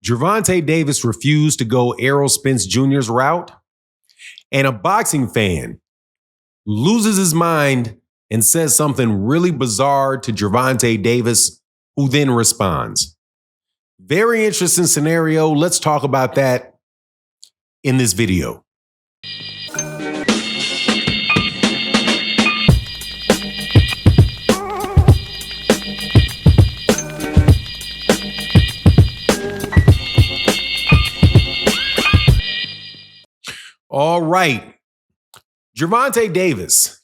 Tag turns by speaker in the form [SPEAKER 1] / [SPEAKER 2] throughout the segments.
[SPEAKER 1] Gervonta Davis refused to go Errol Spence Jr.'s route, and a boxing fan loses his mind and says something really bizarre to Gervonta Davis, who then responds. Very interesting scenario. Let's talk about that in this video. All right. Gervonta Davis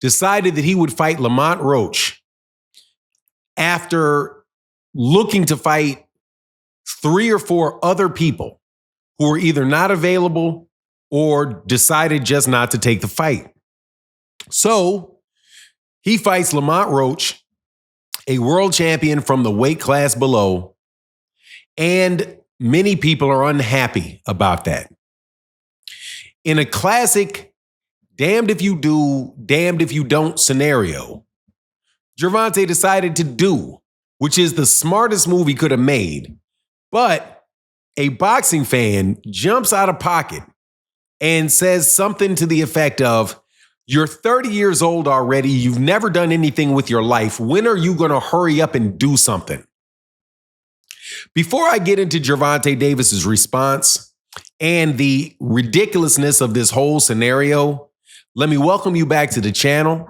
[SPEAKER 1] decided that he would fight Lamont Roach after looking to fight 3 or 4 other people who were either not available or decided just not to take the fight. So he fights Lamont Roach, a world champion from the weight class below, and many people are unhappy about that. In a classic damned if you do, damned if you don't scenario, Gervonta decided to do, which is the smartest move he could have made. But a boxing fan jumps out of pocket and says something to the effect of, "You're 30 years old already. You've never done anything with your life. When are you going to hurry up and do something?" Before I get into Gervonta Davis's response and the ridiculousness of this whole scenario, let me welcome you back to the channel.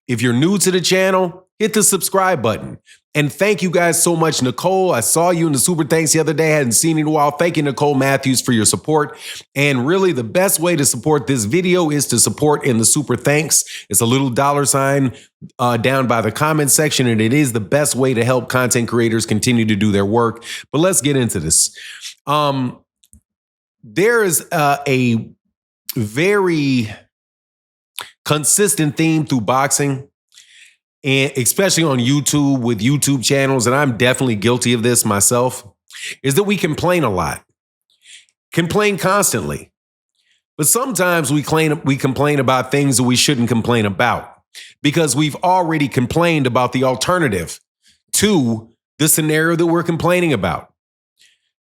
[SPEAKER 1] If you're new to the channel, hit the subscribe button. And thank you guys so much, Nicole. I saw you in the super thanks the other day. I hadn't seen you in a while. Thank you, Nicole Matthews, for your support. And really, the best way to support this video is to support in the super thanks. It's a little $sign down by the comment section, and it is the best way to help content creators continue to do their work. But let's get into this. There is a very consistent theme through boxing, and especially on YouTube with YouTube channels, and I'm definitely guilty of this myself, is that we complain a lot, complain constantly. But sometimes we complain about things that we shouldn't complain about because we've already complained about the alternative to the scenario that we're complaining about.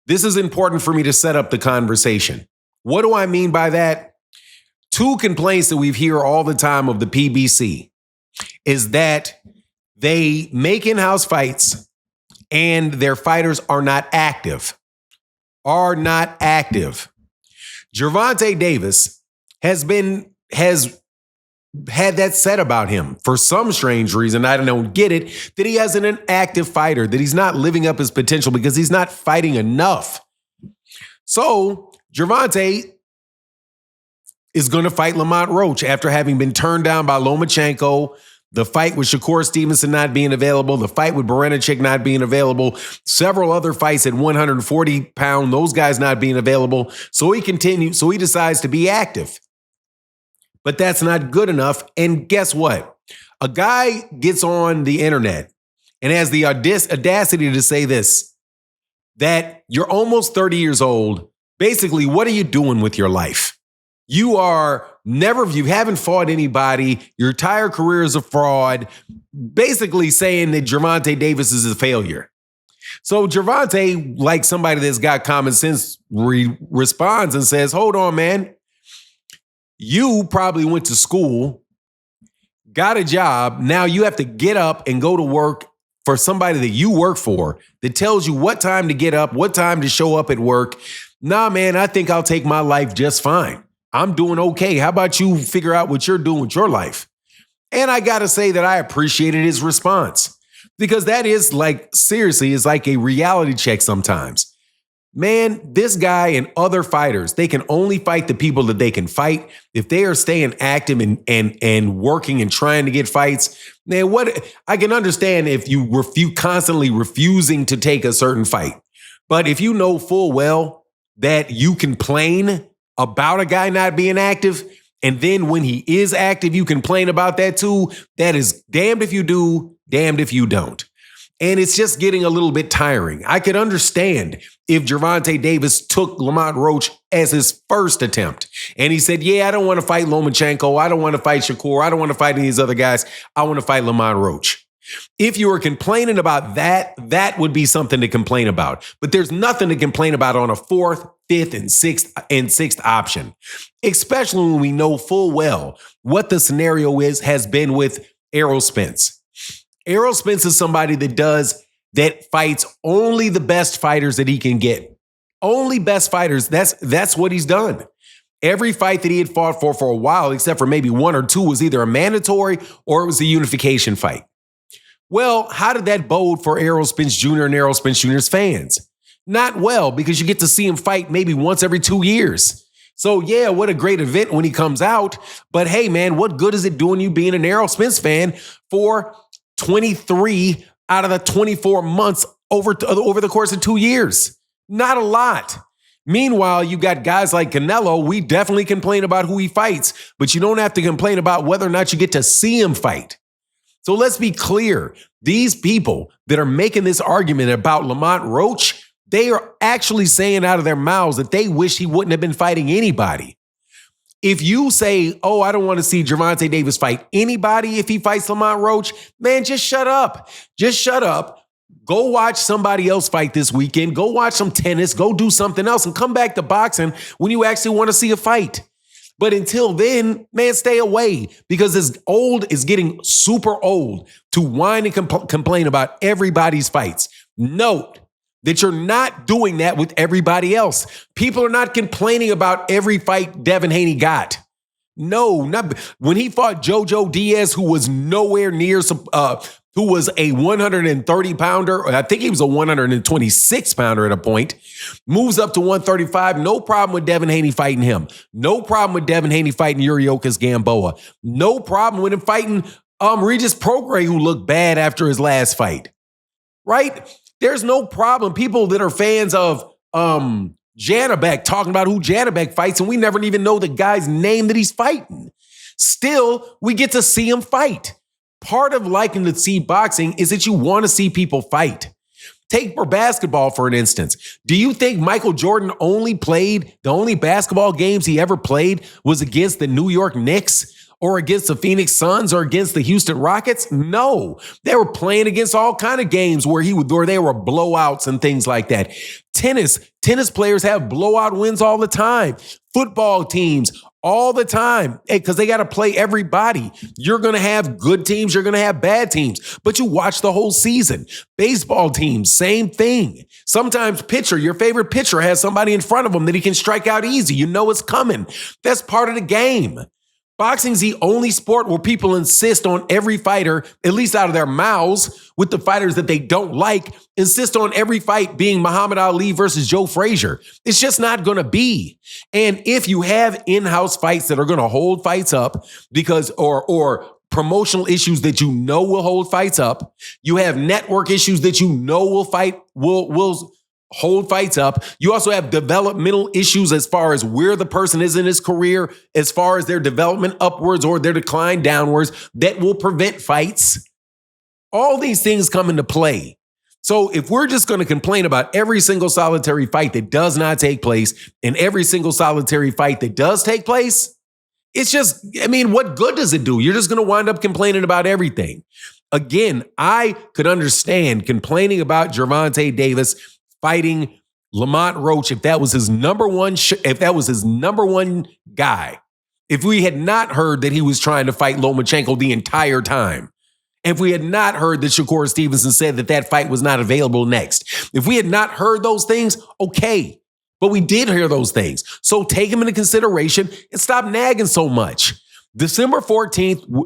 [SPEAKER 1] This is important for me to set up the conversation. What do I mean by that? 2 complaints that we hear all the time of the PBC is that they make in-house fights and their fighters are not active. Gervonta Davis has had that said about him for some strange reason. I don't get it, that he hasn't an active fighter, that he's not living up his potential because he's not fighting enough. So Gervonta is going to fight Lamont Roach after having been turned down by Lomachenko, the fight with Shakur Stevenson not being available, the fight with Baranchyk not being available, several other fights at 140 pounds, those guys not being available. So he decides to be active. But that's not good enough. And guess what? A guy gets on the internet and has the audacity to say this, that you're almost 30 years old. Basically, what are you doing with your life? You haven't fought anybody. Your entire career is a fraud. Basically saying that Gervonta Davis is a failure. So Gervonta, like somebody that's got common sense, responds and says, hold on, man. You probably went to school, got a job. Now you have to get up and go to work for somebody that you work for that tells you what time to get up, what time to show up at work. Nah, man, I think I'll take my life just fine. I'm doing okay. How about you figure out what you're doing with your life? And I got to say that I appreciated his response because that is seriously, is like a reality check sometimes. Man, this guy and other fighters, they can only fight the people that they can fight. If they are staying active and working and trying to get fights, man, I can understand if you constantly refusing to take a certain fight. But if you know full well that you complain about a guy not being active, and then when he is active, you complain about that too, that is damned if you do, damned if you don't. And it's just getting a little bit tiring. I could understand if Gervonta Davis took Lamont Roach as his first attempt. And he said, yeah, I don't want to fight Lomachenko. I don't want to fight Shakur. I don't want to fight any of these other guys. I want to fight Lamont Roach. If you were complaining about that, that would be something to complain about. But there's nothing to complain about on a fourth, fifth, and sixth option, especially when we know full well what the scenario has been with Errol Spence. Errol Spence is somebody that fights only the best fighters that he can get. Only best fighters. That's what he's done. Every fight that he had fought for a while, except for maybe one or two, was either a mandatory or it was a unification fight. Well, how did that bode for Errol Spence Jr. and Errol Spence Jr.'s fans? Not well, because you get to see him fight maybe once every 2 years. So yeah, what a great event when he comes out. But hey, man, what good is it doing you being an Errol Spence fan for 23 out of the 24 months over the course of 2 years? Not a lot. Meanwhile, you got guys like Canelo. We definitely complain about who he fights, but you don't have to complain about whether or not you get to see him fight. So let's be clear. These people that are making this argument about Lamont Roach, they are actually saying out of their mouths that they wish he wouldn't have been fighting anybody. If you say, oh, I don't want to see Gervonta Davis fight anybody if he fights Lamont Roach, man, just shut up. Just shut up. Go watch somebody else fight this weekend. Go watch some tennis. Go do something else and come back to boxing when you actually want to see a fight. But until then, man, stay away, because it's getting super old to whine and complain about everybody's fights. Note that you're not doing that with everybody else. People are not complaining about every fight Devin Haney got. No, not when he fought Jojo Diaz, who was nowhere near who was a 130-pounder. I think he was a 126-pounder at a point. Moves up to 135. No problem with Devin Haney fighting him. No problem with Devin Haney fighting Yuriorkis Gamboa. No problem with him fighting Regis Prograis, who looked bad after his last fight. Right? There's no problem. People that are fans of Janabek talking about who Janabek fights, and we never even know the guy's name that he's fighting. Still, we get to see him fight. Part of liking to see boxing is that you want to see people fight. Take for basketball, for an instance. Do you think Michael Jordan the only basketball games he ever played was against the New York Knicks or against the Phoenix Suns or against the Houston Rockets? No, they were playing against all kind of games where they were blowouts and things like that. Tennis players have blowout wins all the time. Football teams, all the time, because they got to play everybody. You're going to have good teams. You're going to have bad teams, but you watch the whole season. Baseball teams, same thing. Sometimes your favorite pitcher has somebody in front of him that he can strike out easy. You know it's coming. That's part of the game. Boxing's the only sport where people insist on every fighter, at least out of their mouths, with the fighters that they don't like, insist on every fight being Muhammad Ali versus Joe Frazier. It's just not going to be. And if you have in-house fights that are going to hold fights up because, or promotional issues that you know will hold fights up, you have network issues that you know will hold fights up. You also have developmental issues as far as where the person is in his career, as far as their development upwards or their decline downwards, that will prevent fights. All these things come into play. So if we're just going to complain about every single solitary fight that does not take place and every single solitary fight that does take place, it's just, what good does it do? You're just going to wind up complaining about everything. Again, I could understand complaining about Gervonta Davis fighting Lamont Roach if that was his number one guy. If we had not heard that he was trying to fight Lomachenko the entire time. If we had not heard that Shakur Stevenson said that fight was not available next. If we had not heard those things, okay. But we did hear those things. So take them into consideration and stop nagging so much. December 14th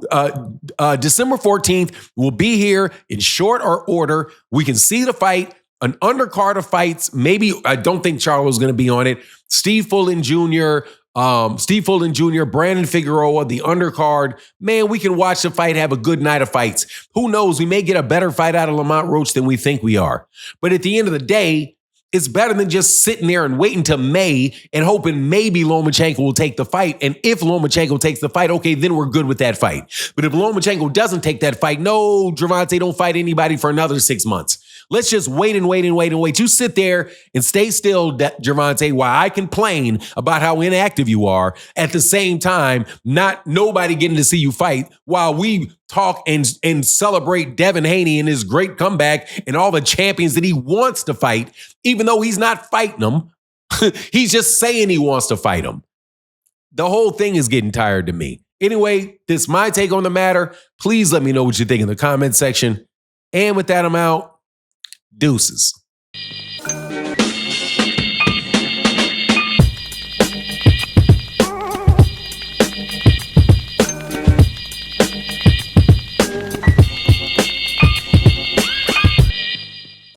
[SPEAKER 1] will be here in short order. We can see the fight. An undercard of fights. Maybe, I don't think Charlo's going to be on it. Steve Fulton Jr., Brandon Figueroa, the undercard. Man, we can watch the fight, have a good night of fights. Who knows? We may get a better fight out of Lamont Roach than we think we are. But at the end of the day, it's better than just sitting there and waiting till May and hoping maybe Lomachenko will take the fight. And if Lomachenko takes the fight, okay, then we're good with that fight. But if Lomachenko doesn't take that fight, no, Gervonta don't fight anybody for another 6 months. Let's just wait and wait and wait and wait. You sit there and stay still, Gervonta, while I complain about how inactive you are. At the same time, not nobody getting to see you fight while we talk and celebrate Devin Haney and his great comeback and all the champions that he wants to fight, even though he's not fighting them. He's just saying he wants to fight them. The whole thing is getting tired to me. Anyway, this is my take on the matter. Please let me know what you think in the comment section. And with that, I'm out. Deuces.